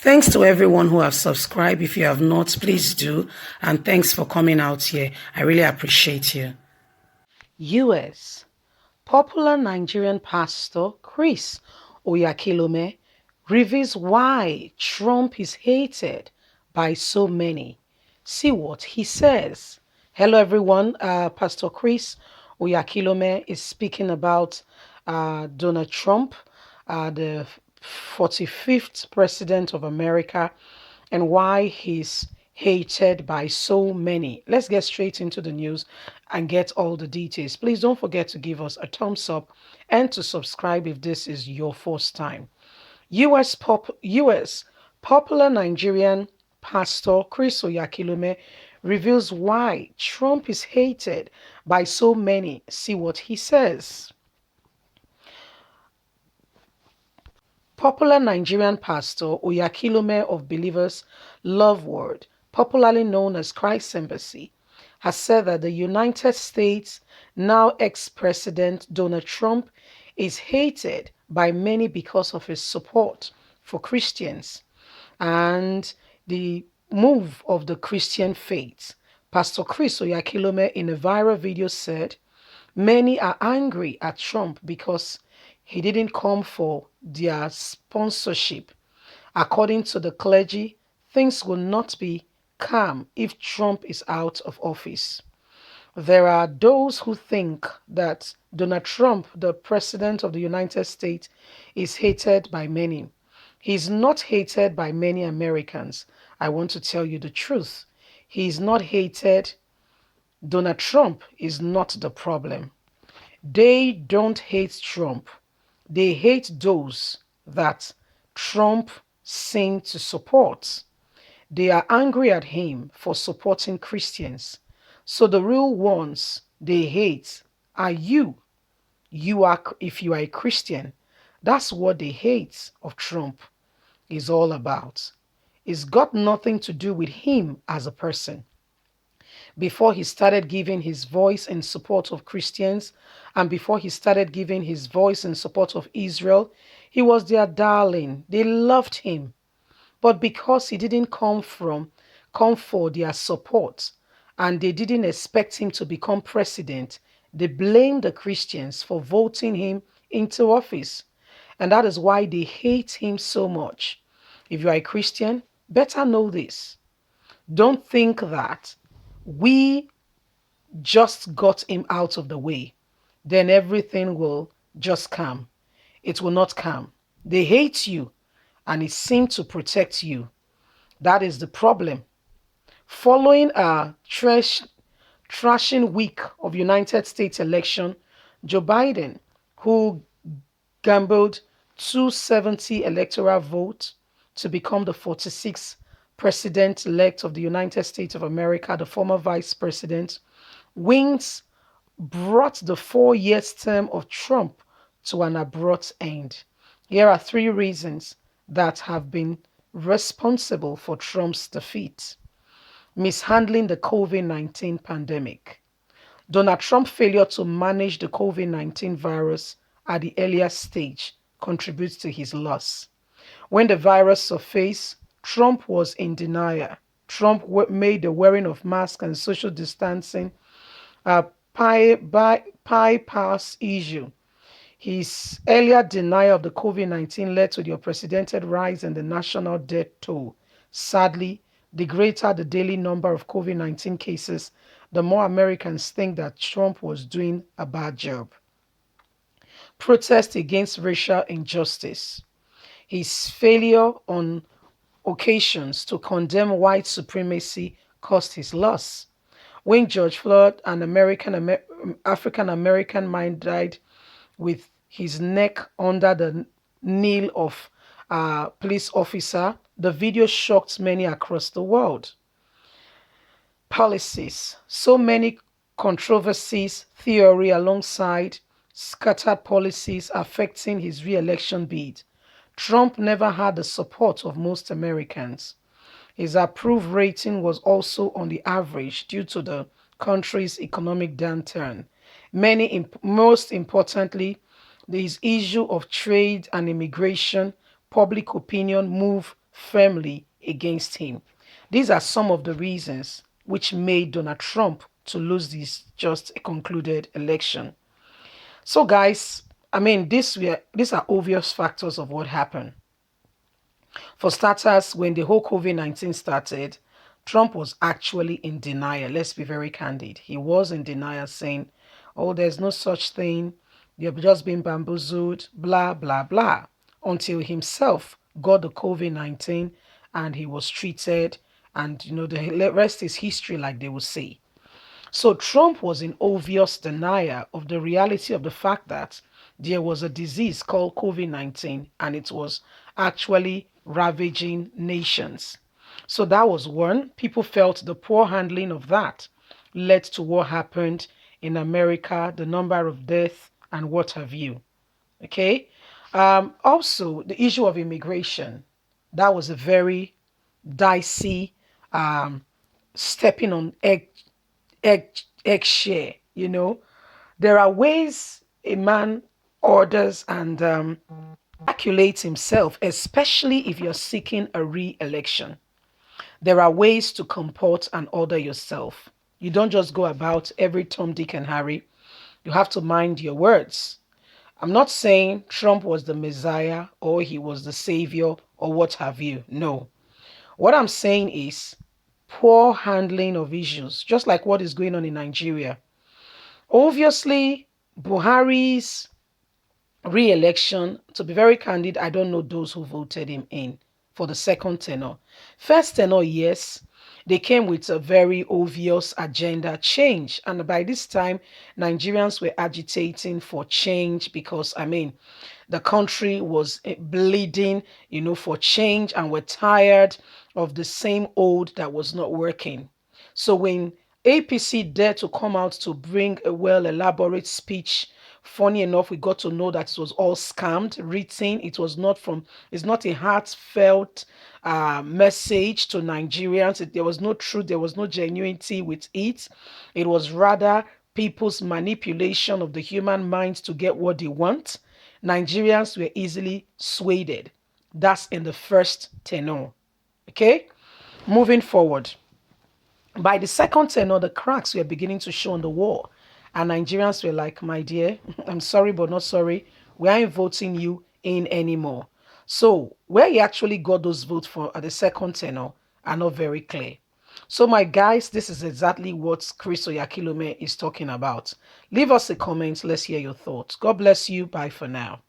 Thanks to everyone who have subscribed. If you have not, please do. And thanks for coming out here. I really appreciate you. US. Popular Nigerian pastor Chris Oyakilome reveals why Trump is hated by so many. See what he says. Hello, everyone. Pastor Chris Oyakilome is speaking about Donald Trump, the 45th president of America, and why he's hated by so many. Let's get straight into the news and get all the details. Please don't forget to give us a thumbs up and to subscribe if this is your first time. US popular Nigerian pastor Chris Oyakilome reveals why Trump is hated by so many. See what he says. Popular Nigerian pastor Oyakilome of Believers Love Word, popularly known as Christ Embassy, has said that the United States, now ex-President Donald Trump, is hated by many because of his support for Christians and the move of the Christian faith. Pastor Chris Oyakilome in a viral video said, "Many are angry at Trump because he didn't come for their sponsorship. According to the clergy, things will not be calm if Trump is out of office." There are those who think that Donald Trump, the President of the United States, is hated by many. He's not hated by many Americans. I want to tell you the truth. He is not hated. Donald Trump is not the problem. They don't hate Trump. They hate those that Trump seemed to support. They are angry at him for supporting Christians. So the real ones they hate are you. If you are a Christian, that's what they hate of Trump is all about. It's got nothing to do with him as a person. Before he started giving his voice in support of Christians and before he started giving his voice in support of Israel, he was their darling. They loved him. But because he didn't come for their support and they didn't expect him to become president, they blamed the Christians for voting him into office. And that is why they hate him so much. If you are a Christian, better know this. Don't think that we just got him out of the way, then everything will just come. It will not come. They hate you and it seemed to protect you. That is the problem. Following a trashing week of United States election, Joe Biden, who gambled 270 electoral votes to become the 46th president-elect of the United States of America, the former vice president, wins brought the 4-year term of Trump to an abrupt end. Here are 3 reasons that have been responsible for Trump's defeat. Mishandling the COVID-19 pandemic. Donald Trump's failure to manage the COVID-19 virus at the earlier stage contributes to his loss. When the virus surfaced, Trump was in denial. Trump made the wearing of masks and social distancing a bypass issue. His earlier denial of the COVID-19 led to the unprecedented rise in the national death toll. Sadly, the greater the daily number of COVID-19 cases, the more Americans think that Trump was doing a bad job. Protest against racial injustice. His failure on occasions to condemn white supremacy caused his loss. When George Floyd, an African-American man, died with his neck under the knee of a police officer, the video shocked many across the world. Policies. So many controversies, theory alongside scattered policies affecting his re-election bid. Trump never had the support of most Americans. His approval rating was also on the average due to the country's economic downturn. Most importantly, this issue of trade and immigration, public opinion moved firmly against him. These are some of the reasons which made Donald Trump to lose this just concluded election. So, guys, I mean, these are obvious factors of what happened. For starters, when the whole COVID-19 started, Trump was actually in denial. Let's be very candid. He was in denial, saying, oh, there's no such thing. You've just been bamboozled, blah, blah, blah, until himself got the COVID-19 and he was treated. And, the rest is history, like they would say. So Trump was in obvious denial of the reality of the fact that there was a disease called COVID-19 and it was actually ravaging nations. So that was one. People felt the poor handling of that led to what happened in America, the number of deaths and what have you. Okay. Also, the issue of immigration. That was a very dicey, stepping on egg eggshell. There are ways a man orders and calculates himself, especially if you're seeking a re-election. There are ways to comport and order yourself. You don't just go about every Tom, Dick, and Harry. You have to mind your words. I'm not saying Trump was the Messiah or he was the savior or what have you. No. What I'm saying is poor handling of issues, just like what is going on in Nigeria. Obviously, Buhari's re-election, to be very candid, I don't know those who voted him in for the second tenure. First tenure, yes, they came with a very obvious agenda change. And by this time, Nigerians were agitating for change because, I mean, the country was bleeding, for change, and we're tired of the same old that was not working. So when APC dared to come out to bring a well-elaborate speech, funny enough, we got to know that it was all scammed, written. It's not a heartfelt message to Nigerians. There was no truth, there was no genuinity with it. It was rather people's manipulation of the human minds to get what they want. Nigerians were easily swayed. That's in the first tenure. Okay? Moving forward. By the second tenure, the cracks were beginning to show on the wall. And Nigerians were like, my dear, I'm sorry, but not sorry. We aren't voting you in anymore. So where he actually got those votes for at the second tenure are not very clear. So my guys, this is exactly what Chris Oyakhilome is talking about. Leave us a comment. Let's hear your thoughts. God bless you. Bye for now.